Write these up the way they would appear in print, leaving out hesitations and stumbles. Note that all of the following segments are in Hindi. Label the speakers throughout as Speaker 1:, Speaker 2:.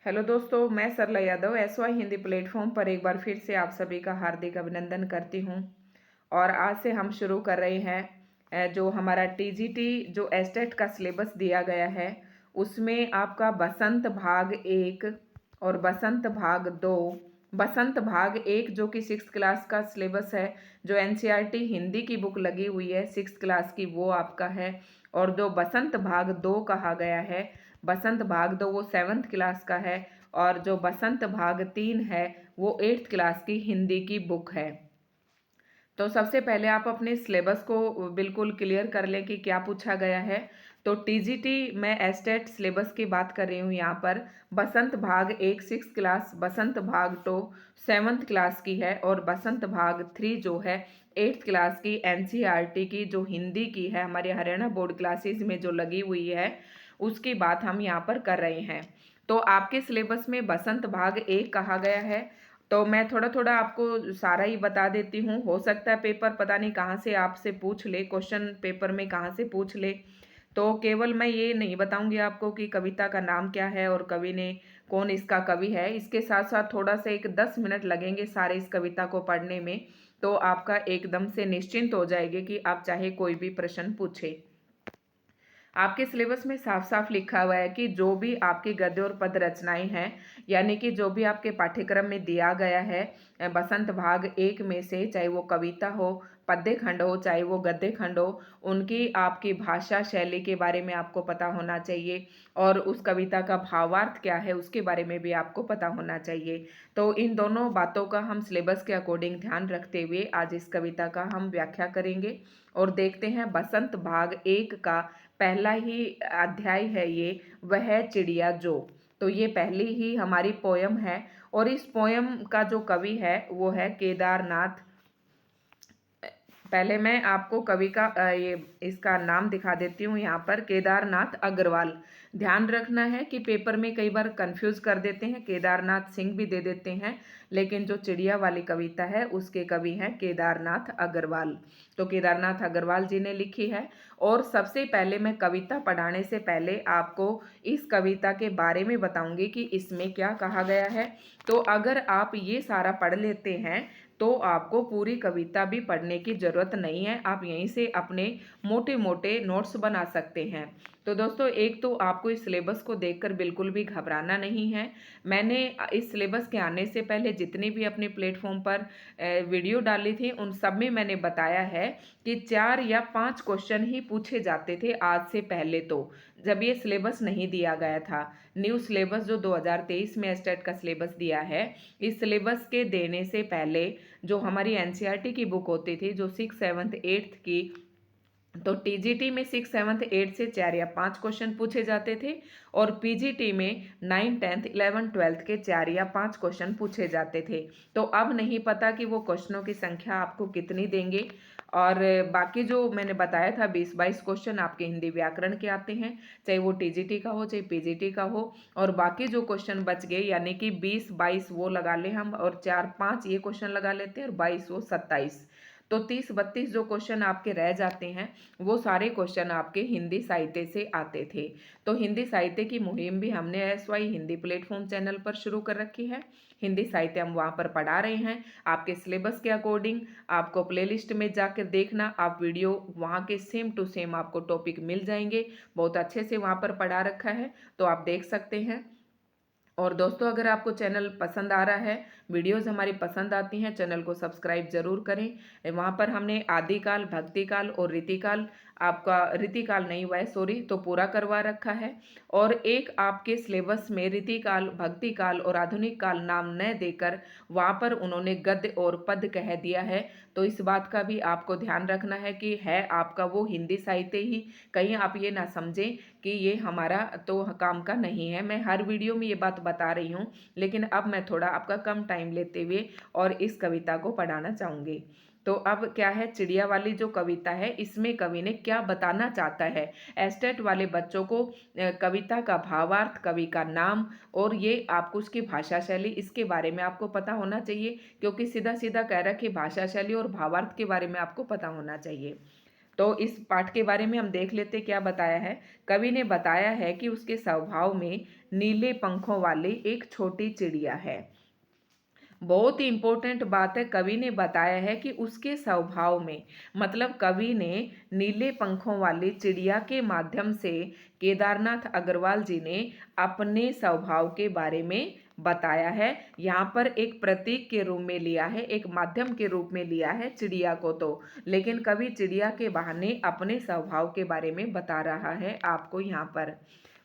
Speaker 1: हेलो दोस्तों, मैं सरला यादव एसवाई हिंदी प्लेटफॉर्म पर एक बार फिर से आप सभी का हार्दिक अभिनंदन करती हूं। और आज से हम शुरू कर रहे हैं जो हमारा टीजीटी जो एस्टेट का सिलेबस दिया गया है उसमें आपका बसंत भाग 1 और बसंत भाग 2। बसंत भाग 1 जो कि 6th क्लास का सिलेबस है, जो एनसीईआरटी हिंदी की बुक लगी हुई है 6th क्लास की, वो आपका है। और जो बसंत भाग 2 कहा गया है, बसंत भाग 2 वो 7th क्लास का है। और जो बसंत भाग 3 है वो 8th क्लास की हिंदी की बुक है। तो सबसे पहले आप अपने सिलेबस को बिल्कुल क्लियर कर लें कि क्या पूछा गया है। तो टीजीटी मैं एस्टेट सिलेबस की बात कर रही हूँ यहाँ पर। बसंत भाग 1 6th क्लास, बसंत भाग 2 7th क्लास की है, और बसंत भाग 3 जो है 8th क्लास की एनसीईआरटी की जो हिंदी की है, हमारे हरियाणा बोर्ड क्लासेस में जो लगी हुई है उसकी बात हम यहाँ पर कर रहे हैं। तो आपके सिलेबस में बसंत भाग 1 कहा गया है। तो मैं थोड़ा थोड़ा आपको सारा ही बता देती हूँ। हो सकता है पेपर पता नहीं कहाँ से आपसे पूछ ले, क्वेश्चन पेपर में कहाँ से पूछ ले। तो केवल मैं ये नहीं बताऊंगी आपको कि कविता का नाम क्या है और कवि ने कौन इसका कवि है, इसके साथ साथ थोड़ा सा एक 10 मिनट लगेंगे सारे इस कविता को पढ़ने में। तो आपका एकदम से निश्चिंत हो जाएगी कि आप चाहे कोई भी प्रश्न पूछे। आपके सिलेबस में साफ साफ लिखा हुआ है कि जो भी आपकी गद्य और पद रचनाएं हैं, यानी कि जो भी आपके पाठ्यक्रम में दिया गया है बसंत भाग 1 में से, चाहे वो कविता हो, पद्य खंड हो, चाहे वो गद्य खंड हो, उनकी आपकी भाषा शैली के बारे में आपको पता होना चाहिए। और उस कविता का भावार्थ क्या है उसके बारे में भी आपको पता होना चाहिए। तो इन दोनों बातों का हम सिलेबस के अकॉर्डिंग ध्यान रखते हुए आज इस कविता का हम व्याख्या करेंगे। और देखते हैं बसंत भाग 1 का पहला ही अध्याय है ये, वह है चिड़िया जो। तो ये पहली ही हमारी पोयम है, और इस पोयम का जो कवि है वो है केदारनाथ। पहले मैं आपको कवि का ये इसका नाम दिखा देती हूँ यहाँ पर, केदारनाथ अग्रवाल। ध्यान रखना है कि पेपर में कई बार कंफ्यूज कर देते हैं, केदारनाथ सिंह भी दे देते हैं, लेकिन जो चिड़िया वाली कविता है उसके कवि हैं केदारनाथ अग्रवाल। तो केदारनाथ अग्रवाल जी ने लिखी है। और सबसे पहले मैं कविता पढ़ाने से पहले आपको इस कविता के बारे में बताऊंगी कि इसमें क्या कहा गया है। तो अगर आप ये सारा पढ़ लेते हैं तो आपको पूरी कविता भी पढ़ने की ज़रूरत नहीं है, आप यहीं से अपने मोटे मोटे नोट्स बना सकते हैं। तो दोस्तों, एक तो आपको इस सिलेबस को देखकर बिल्कुल भी घबराना नहीं है। मैंने इस सिलेबस के आने से पहले जितनी भी अपने प्लेटफॉर्म पर वीडियो डाली थी उन सब में मैंने बताया है कि 4 या 5 क्वेश्चन ही पूछे जाते थे आज से पहले, तो जब ये सिलेबस नहीं दिया गया था। न्यू सिलेबस जो 2023 में एस्टेट का सिलेबस दिया है, इस सिलेबस के देने से पहले जो हमारी एनसीईआरटी की बुक होती थी जो 6th 7th 8th की, तो टीजीटी में 6th 7th 8th से 4 या 5 क्वेश्चन पूछे जाते थे, और पीजीटी में 9th 10th 11th 12th के 4 या 5 क्वेश्चन पूछे जाते थे। तो अब नहीं पता कि वो क्वेश्चनों की संख्या आपको कितनी देंगे। और बाकी जो मैंने बताया था 20-22 क्वेश्चन आपके हिंदी व्याकरण के आते हैं, चाहे वो टीजीटी का हो चाहे पीजीटी का हो। और बाकी जो क्वेश्चन बच गए यानी कि 20-22 वो लगा ले हम, और 4-5 ये क्वेश्चन लगा लेते हैं, और 22 वो 27, तो 30-32 जो क्वेश्चन आपके रह जाते हैं वो सारे क्वेश्चन आपके हिंदी साहित्य से आते थे। तो हिंदी साहित्य की मुहिम भी हमने एसवाई हिंदी प्लेटफॉर्म चैनल पर शुरू कर रखी है। हिंदी साहित्य हम वहाँ पर पढ़ा रहे हैं आपके सिलेबस के अकॉर्डिंग। आपको प्लेलिस्ट में जाकर देखना, आप वीडियो वहाँ के सेम टू सेम आपको टॉपिक मिल जाएंगे। बहुत अच्छे से वहाँ पर पढ़ा रखा है, तो आप देख सकते हैं। और दोस्तों, अगर आपको चैनल पसंद आ रहा है, वीडियोस हमारी पसंद आती हैं, चैनल को सब्सक्राइब जरूर करें। वहाँ पर हमने आदिकाल, भक्तिकाल और रीतिकाल, आपका रीतिकाल नहीं हुआ है सॉरी, तो पूरा करवा रखा है। और एक आपके सिलेबस में रीतिकाल, भक्तिकाल और आधुनिक काल नाम न देकर वहाँ पर उन्होंने गद्य और पद कह दिया है। तो इस बात का भी आपको ध्यान रखना है कि है आपका वो हिंदी साहित्य ही, कहीं आप ये ना समझें कि ये हमारा तो काम का नहीं है। मैं हर वीडियो में ये बात बता रही हूँ, लेकिन अब मैं थोड़ा आपका कम टाइम लेते हुए और इस कविता को पढ़ाना चाहूँगी। तो अब क्या है, चिड़िया वाली जो कविता है इसमें कवि ने क्या बताना चाहता है। एस्टेट वाले बच्चों को कविता का भावार्थ, कवि का नाम, और ये आपको उसकी भाषा शैली, इसके बारे में आपको पता होना चाहिए, क्योंकि सीधा सीधा कह रहा है कि भाषा शैली और भावार्थ के बारे में आपको पता होना चाहिए। तो इस पाठ के बारे में हम देख लेते क्या बताया है। कवि ने बताया है कि उसके स्वभाव में नीले पंखों वाली एक छोटी चिड़िया है। बहुत ही इंपॉर्टेंट बात है, कवि ने बताया है कि उसके स्वभाव में, मतलब कवि ने नीले पंखों वाली चिड़िया के माध्यम से केदारनाथ अग्रवाल जी ने अपने स्वभाव के बारे में बताया है। यहाँ पर एक प्रतीक के रूप में लिया है, एक माध्यम के रूप में लिया है चिड़िया को, तो लेकिन कवि चिड़िया के बहाने अपने स्वभाव के बारे में बता रहा है आपको। यहाँ पर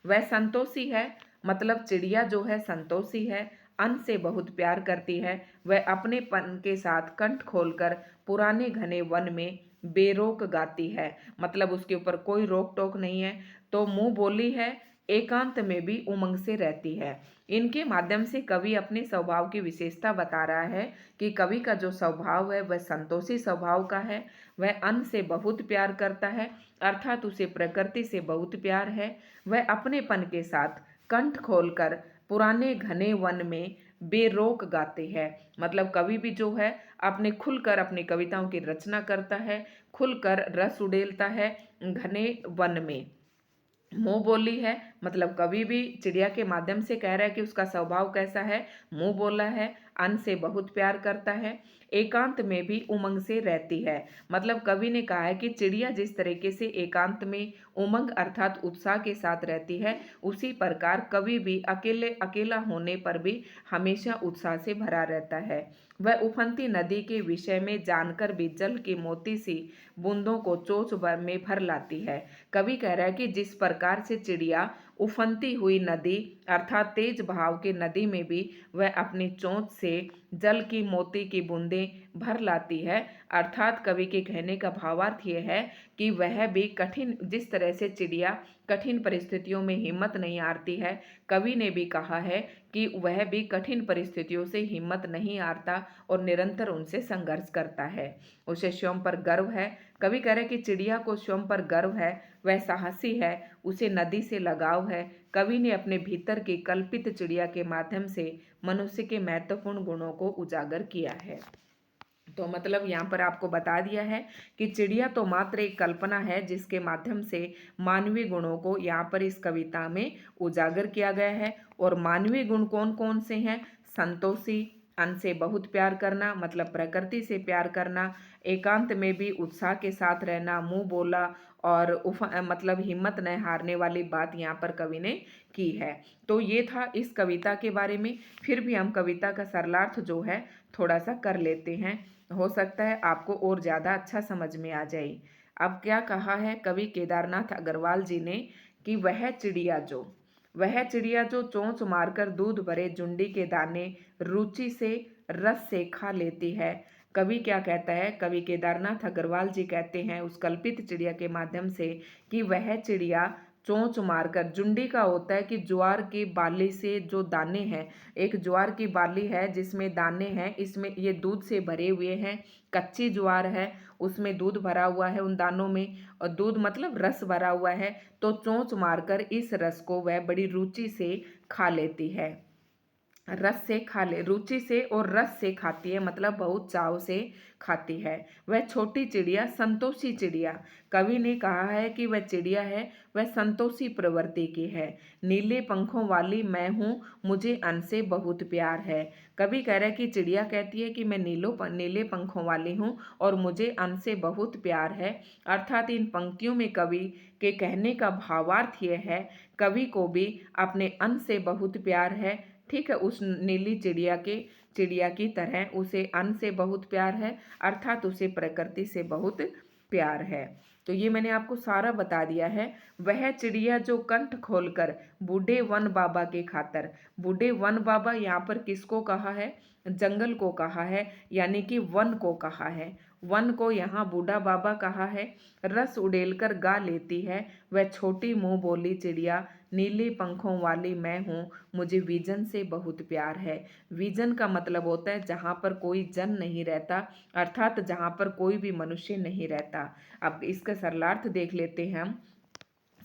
Speaker 1: वह संतोषी है, मतलब चिड़िया जो है संतोषी है, अन्न से बहुत प्यार करती है। वह अपने पन के साथ कंठ खोलकर पुराने घने वन में बेरोक गाती है, मतलब उसके ऊपर कोई रोक टोक नहीं है। तो मुंह बोली है, एकांत में भी उमंग से रहती है। इनके माध्यम से कवि अपने स्वभाव की विशेषता बता रहा है कि कवि का जो स्वभाव है वह संतोषी स्वभाव का है। वह अन्न से बहुत प्यार करता है, अर्थात उसे प्रकृति से बहुत प्यार है। वह अपनेपन के साथ कंठ खोलकर पुराने घने वन में बेरोक गाते हैं, मतलब कवि भी जो है अपने खुलकर अपनी कविताओं की रचना करता है, खुलकर रस उड़ेलता है घने वन में। मुंह बोली है, मतलब कवि भी चिड़िया के माध्यम से कह रहा है कि उसका स्वभाव कैसा है, मुंह बोला है, अन्न से बहुत प्यार करता है, एकांत में भी उमंग से रहती है। मतलब कवि ने कहा है कि चिड़िया जिस तरीके से एकांत में उमंग अर्थात उत्साह के साथ रहती है, उसी प्रकार कवि भी अकेला होने पर भी हमेशा उत्साह से भरा रहता है। वह उफनती नदी के विषय में जानकर भी जल की मोती सी बूंदों को चोंच भर में भर लाती है। कवि कह रहा है कि जिस प्रकार से चिड़िया उफनती हुई नदी अर्थात तेज बहाव की नदी में भी वह अपनी चोंच से जल की मोती की बूंदें भर लाती है, अर्थात कवि के कहने का भावार्थ यह है कि वह भी कठिन, जिस तरह से चिड़िया कठिन परिस्थितियों में हिम्मत नहीं हारती है, कवि ने भी कहा है कि वह भी कठिन परिस्थितियों से हिम्मत नहीं हारता और निरंतर उनसे संघर्ष करता है। उसे स्वयं पर गर्व है। कवि कह रहे कि चिड़िया को स्वयं पर गर्व है, वह साहसी है, उसे नदी से लगाव है। कवि ने अपने भीतर की कल्पित चिड़िया के माध्यम से मनुष्य के महत्वपूर्ण गुणों को उजागर किया है। तो मतलब यहाँ पर आपको बता दिया है कि चिड़िया तो मात्र एक कल्पना है जिसके माध्यम से मानवीय गुणों को यहाँ पर इस कविता में उजागर किया गया है। और मानवीय गुण कौन कौन से हैं? संतोषी, अन्न से बहुत प्यार करना मतलब प्रकृति से प्यार करना, एकांत में भी उत्साह के साथ रहना, मुंह बोला और मतलब हिम्मत न हारने वाली बात यहाँ पर कवि ने की है। तो ये था इस कविता के बारे में। फिर भी हम कविता का सरलार्थ जो है थोड़ा सा कर लेते हैं, हो सकता है आपको और ज़्यादा अच्छा समझ में आ जाए। अब क्या कहा है कवि केदारनाथ अग्रवाल जी ने कि वह चिड़िया जो चोंच मारकर दूध भरे जुंडी के दाने रुचि से रस से खा लेती है। कवि क्या कहता है, कवि केदारनाथ अग्रवाल जी कहते हैं उस कल्पित चिड़िया के माध्यम से कि वह चिड़िया चोंच मारकर, जुंडी का होता है कि ज्वार की बाली से जो दाने हैं, एक ज्वार की बाली है जिसमें दाने हैं, इसमें ये दूध से भरे हुए हैं, कच्ची ज्वार है उसमें दूध भरा हुआ है उन दानों में, और दूध मतलब रस भरा हुआ है। तो चोंच मारकर इस रस को वह बड़ी रुचि से खा लेती है, रस से खा ले, रुचि से और रस से खाती है, मतलब बहुत चाव से खाती है। वह छोटी चिड़िया संतोषी चिड़िया, कवि ने कहा है कि वह चिड़िया है वह संतोषी प्रवृत्ति की है। नीले पंखों वाली मैं हूँ, मुझे अन्न से बहुत प्यार है। कवि कह रहा है कि चिड़िया कहती है कि मैं नीले पंखों वाली हूँ और मुझे अन्न से बहुत प्यार है, अर्थात इन पंक्तियों में कवि के कहने का भावार्थ यह है कवि को भी अपने अन्न से बहुत प्यार है। ठीक है, उस नीली चिड़िया की तरह उसे अन्न से बहुत प्यार है, अर्थात उसे प्रकृति से बहुत प्यार है। तो ये मैंने आपको सारा बता दिया है। वह चिड़िया जो कंठ खोलकर बूढ़े वन बाबा के खातर, बूढ़े वन बाबा यहाँ पर किसको कहा है? जंगल को कहा है, यानी कि वन को कहा है। वन को यहाँ बूढ़ा बाबा कहा है। रस उड़ेलकर गा लेती है वह छोटी मुंह बोली चिड़िया, नीले पंखों वाली मैं हूँ, मुझे विजन से बहुत प्यार है। विजन का मतलब होता है जहाँ पर कोई जन नहीं रहता, अर्थात जहाँ पर कोई भी मनुष्य नहीं रहता। अब इसका सरलार्थ देख लेते हैं हम।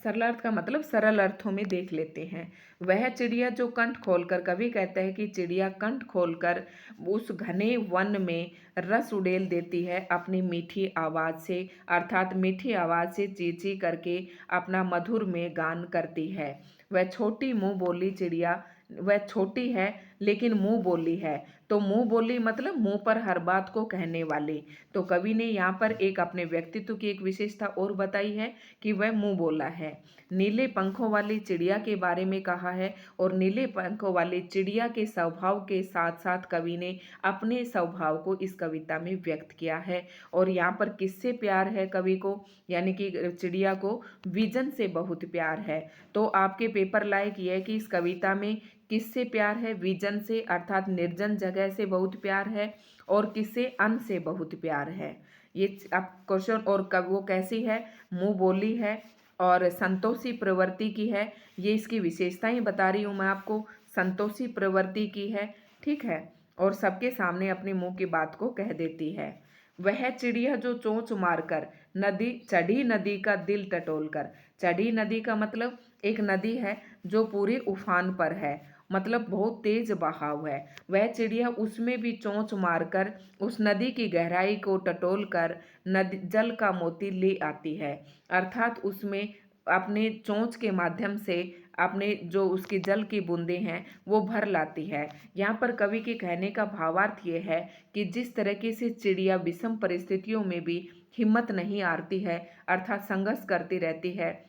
Speaker 1: सरल अर्थ का मतलब सरल अर्थों में देख लेते हैं। वह चिड़िया जो कंठ खोलकर, कवि कहते हैं कि चिड़िया कंठ खोलकर उस घने वन में रस उड़ेल देती है अपनी मीठी आवाज़ से, अर्थात मीठी आवाज़ से ची ची करके अपना मधुर में गान करती है। वह छोटी मुंह बोली चिड़िया, वह छोटी है लेकिन मुंह बोली है। तो मुंह बोली मतलब मुंह पर हर बात को कहने वाली। तो कवि ने यहाँ पर एक अपने व्यक्तित्व की एक विशेषता और बताई है कि वह मुंह बोला है। नीले पंखों वाली चिड़िया के बारे में कहा है, और नीले पंखों वाली चिड़िया के स्वभाव के साथ साथ कवि ने अपने स्वभाव को इस कविता में व्यक्त किया है। और यहाँ पर किससे प्यार है कवि को, यानी कि चिड़िया को विजन से बहुत प्यार है। तो आपके पेपर लायक ये है कि इस कविता में किससे प्यार है, विजन से अर्थात निर्जन जगह से बहुत प्यार है, और किससे, अन्न से बहुत प्यार है। ये आप क्वेश्चन, और कब वो कैसी है, मुंह बोली है और संतोषी प्रवृत्ति की है। ये इसकी विशेषताएं बता रही हूँ मैं आपको, संतोषी प्रवृत्ति की है, ठीक है, और सबके सामने अपने मुंह की बात को कह देती है। वह चिड़िया जो चोंच मारकर नदी चढ़ी, नदी का दिल टटोल कर। चढ़ी नदी का मतलब एक नदी है जो पूरे उफान पर है, मतलब बहुत तेज बहाव है। वह चिड़िया उसमें भी चोंच मारकर उस नदी की गहराई को टटोल कर नदी जल का मोती ले आती है, अर्थात उसमें अपने चोंच के माध्यम से अपने जो उसकी जल की बूंदें हैं वो भर लाती है। यहाँ पर कवि के कहने का भावार्थ ये है कि जिस तरीके से चिड़िया विषम परिस्थितियों में भी हिम्मत नहीं हारती है, अर्थात संघर्ष करती रहती है,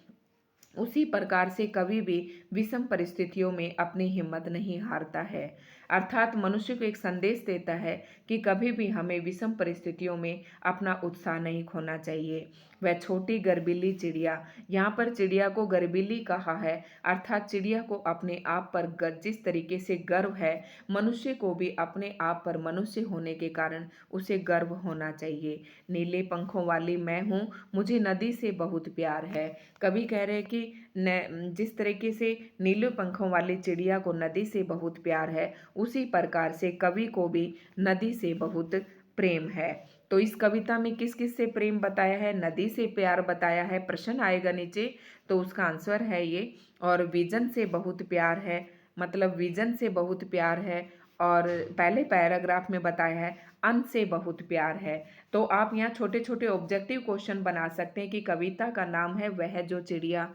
Speaker 1: उसी प्रकार से कभी भी विषम परिस्थितियों में अपनी हिम्मत नहीं हारता है। अर्थात मनुष्य को एक संदेश देता है कि कभी भी हमें विषम परिस्थितियों में अपना उत्साह नहीं खोना चाहिए। वह छोटी गर्बीली चिड़िया, यहाँ पर चिड़िया को गर्बीली कहा है, अर्थात चिड़िया को अपने आप पर जिस तरीके से गर्व है, मनुष्य को भी अपने आप पर मनुष्य होने के कारण उसे गर्व होना चाहिए। नीले पंखों वाली मैं हूँ, मुझे नदी से बहुत प्यार है। कवि कह रहे हैं कि जिस तरीके से नीले पंखों वाली चिड़िया को नदी से बहुत प्यार है, उसी प्रकार से कवि को भी नदी से बहुत प्रेम है। तो इस कविता में किस किस से प्रेम बताया है, नदी से प्यार बताया है। प्रश्न आएगा नीचे, तो उसका आंसर है ये। और विजन से बहुत प्यार है, मतलब विजन से बहुत प्यार है। और पहले पैराग्राफ में बताया है अन्न से बहुत प्यार है। तो आप यहाँ छोटे छोटे ऑब्जेक्टिव क्वेश्चन बना सकते हैं कि कविता का नाम है वह जो चिड़िया,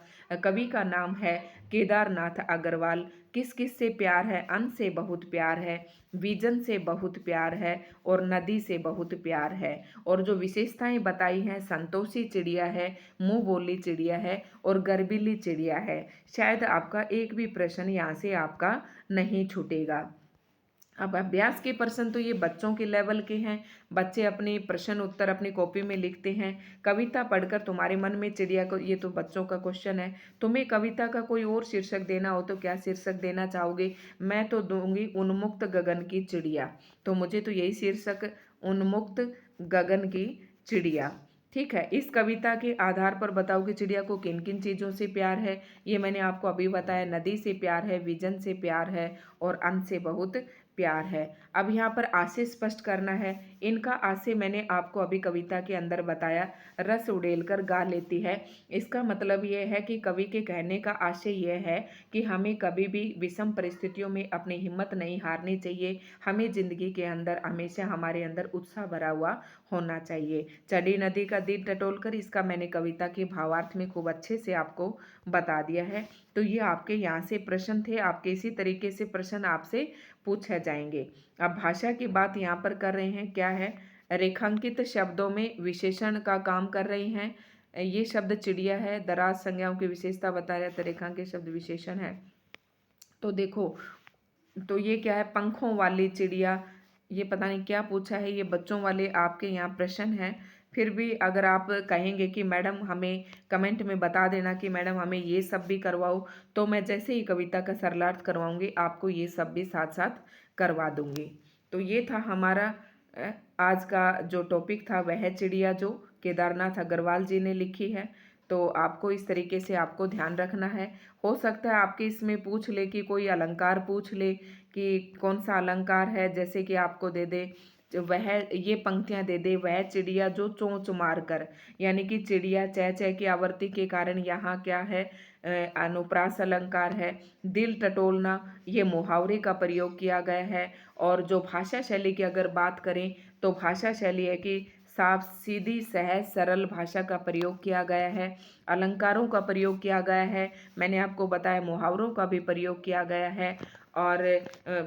Speaker 1: कवि का नाम है केदारनाथ अग्रवाल, किस किस से प्यार है, अन्न से बहुत प्यार है, विजन से बहुत प्यार है, और नदी से बहुत प्यार है। और जो विशेषताएं बताई हैं, संतोषी चिड़िया है, मुंह बोली चिड़िया है, और गर्बीली चिड़िया है। शायद आपका एक भी प्रश्न यहाँ से आपका नहीं छूटेगा। अब अभ्यास के प्रश्न तो ये बच्चों के लेवल के हैं, बच्चे अपने प्रश्न उत्तर अपनी कॉपी में लिखते हैं। कविता पढ़कर तुम्हारे मन में चिड़िया को, ये तो बच्चों का क्वेश्चन है, तुम्हें कविता का कोई और शीर्षक देना हो तो क्या शीर्षक देना चाहोगे? मैं तो दूंगी उन्मुक्त गगन की चिड़िया, तो मुझे तो यही शीर्षक, उन्मुक्त गगन की चिड़िया, ठीक है। इस कविता के आधार पर बताओ कि चिड़िया को किन किन चीज़ों से प्यार है। ये मैंने आपको अभी बताया, नदी से प्यार है, विजन से प्यार है, और अन्न से बहुत प्यार है। अब यहाँ पर आशय स्पष्ट करना है। इनका आशय मैंने आपको अभी कविता के अंदर बताया, रस उड़ेल कर गा लेती है। इसका मतलब ये है कि कवि के कहने का आशय यह है कि हमें कभी भी विषम परिस्थितियों में अपनी हिम्मत नहीं हारनी चाहिए। हमें जिंदगी के अंदर हमेशा हमारे अंदर उत्साह भरा हुआ होना चाहिए। चढ़ी नदी का दिल टटोल कर, इसका मैंने कविता के भावार्थ में खूब अच्छे से आपको बता दिया है। तो ये आपके यहाँ से प्रश्न थे, आपके इसी तरीके से प्रश्न आपसे पूछे जाएंगे। अब भाषा की बात यहाँ पर कर रहे हैं, क्या है, रेखांकित शब्दों में विशेषण का काम कर रही हैं। ये शब्द चिड़िया है, दराज संज्ञाओं की विशेषता बता रहे, तो रेखांकित शब्द विशेषण है। तो देखो, तो ये क्या है, पंखों वाली चिड़िया, ये पता नहीं क्या पूछा है, ये बच्चों वाले आपके यहाँ प्रश्न है। फिर भी अगर आप कहेंगे कि मैडम हमें कमेंट में बता देना कि मैडम हमें ये सब भी करवाओ, तो मैं जैसे ही कविता का सरलार्थ करवाऊंगी आपको ये सब भी साथ साथ करवा दूंगी। तो ये था हमारा आज का जो टॉपिक था, वह चिड़िया जो केदारनाथ अग्रवाल जी ने लिखी है। तो आपको इस तरीके से आपको ध्यान रखना है। हो सकता है आपके इसमें पूछ ले कि कोई अलंकार पूछ ले कि कौन सा अलंकार है, जैसे कि आपको दे दे वह ये पंक्तियाँ दे दे, वह चिड़िया जो चोंच मार कर, यानी कि चिड़िया चह चह की आवृत्ति के कारण यहाँ क्या है, अनुप्रास अलंकार है। दिल टटोलना, ये मुहावरे का प्रयोग किया गया है। और जो भाषा शैली की अगर बात करें तो भाषा शैली है कि साफ सीधी सहज सरल भाषा का प्रयोग किया गया है, अलंकारों का प्रयोग किया गया है, मैंने आपको बताया मुहावरों का भी प्रयोग किया गया है। और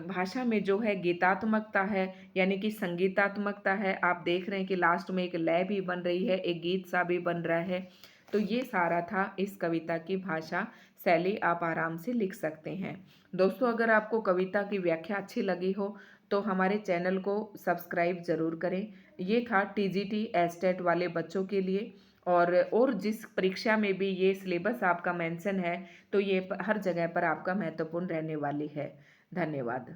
Speaker 1: भाषा में जो है गीतात्मकता है, यानी कि संगीतात्मकता है। आप देख रहे हैं कि लास्ट में एक लय भी बन रही है, एक गीत सा भी बन रहा है। तो ये सारा था इस कविता की भाषा शैली, आप आराम से लिख सकते हैं। दोस्तों, अगर आपको कविता की व्याख्या अच्छी लगी हो तो हमारे चैनल को सब्सक्राइब ज़रूर करें। ये था टीजीटी एस्टेट वाले बच्चों के लिए। और जिस परीक्षा में भी ये सिलेबस आपका मेंशन है तो ये हर जगह पर आपका महत्वपूर्ण रहने वाली है। धन्यवाद।